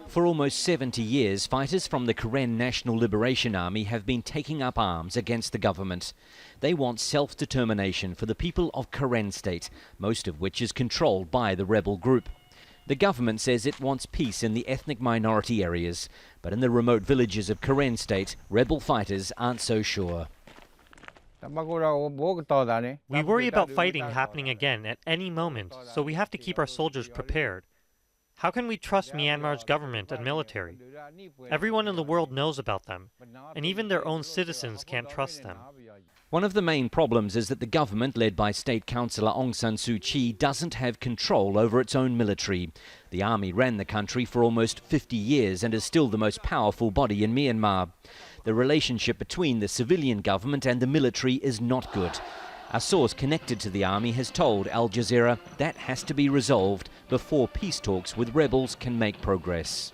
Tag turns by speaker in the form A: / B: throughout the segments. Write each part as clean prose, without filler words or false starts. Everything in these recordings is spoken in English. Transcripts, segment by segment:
A: For almost 70 years, fighters from the Karen National Liberation Army have been taking up arms against the government. They want self-determination for the people of Karen State, most of which is controlled by the rebel group. The government says it wants peace in the ethnic minority areas, but in the remote villages of Karen State, rebel fighters aren't so sure.
B: We worry about fighting happening again at any moment, so we have to keep our soldiers prepared. How can we trust Myanmar's government and military? Everyone in the world knows about them, and even their own citizens can't trust them.
A: One of the main problems is that the government, led by State Councillor Aung San Suu Kyi, doesn't have control over its own military. The army ran the country for almost 50 years and is still the most powerful body in Myanmar. The relationship between the civilian government and the military is not good. A source connected to the army has told Al Jazeera that has to be resolved before peace talks with rebels can make progress.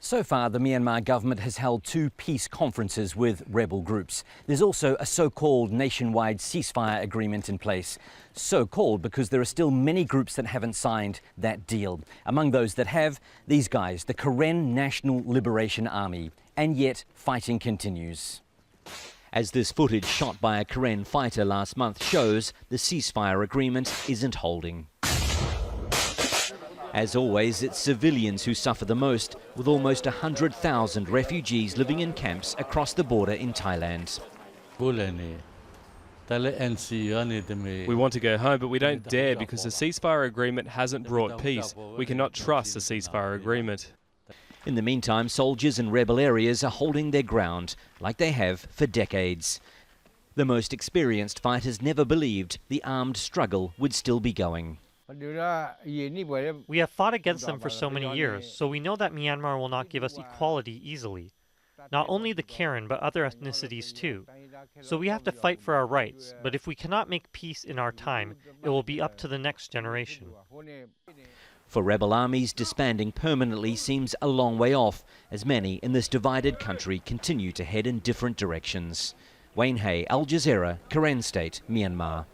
A: So far, the Myanmar government has held 2 peace conferences with rebel groups. There's also a so-called nationwide ceasefire agreement in place. So-called because there are still many groups that haven't signed that deal. Among those that have, these guys, the Karen National Liberation Army. And yet, fighting continues. As this footage shot by a Karen fighter last month shows, the ceasefire agreement isn't holding. As always, it's civilians who suffer the most, with almost 100,000 refugees living in camps across the border in Thailand.
C: We want to go home, but we don't dare because the ceasefire agreement hasn't brought peace. We cannot trust the ceasefire agreement.
A: In the meantime, soldiers in rebel areas are holding their ground, like they have for decades. The most experienced fighters never believed the armed struggle would still be going.
B: We have fought against them for so many years, so we know that Myanmar will not give us equality easily. Not only the Karen, but other ethnicities too. So we have to fight for our rights, but if we cannot make peace in our time, it will be up to the next generation.
A: For rebel armies, disbanding permanently seems a long way off, as many in this divided country continue to head in different directions. Wayne Hay, Al Jazeera, Karen State, Myanmar.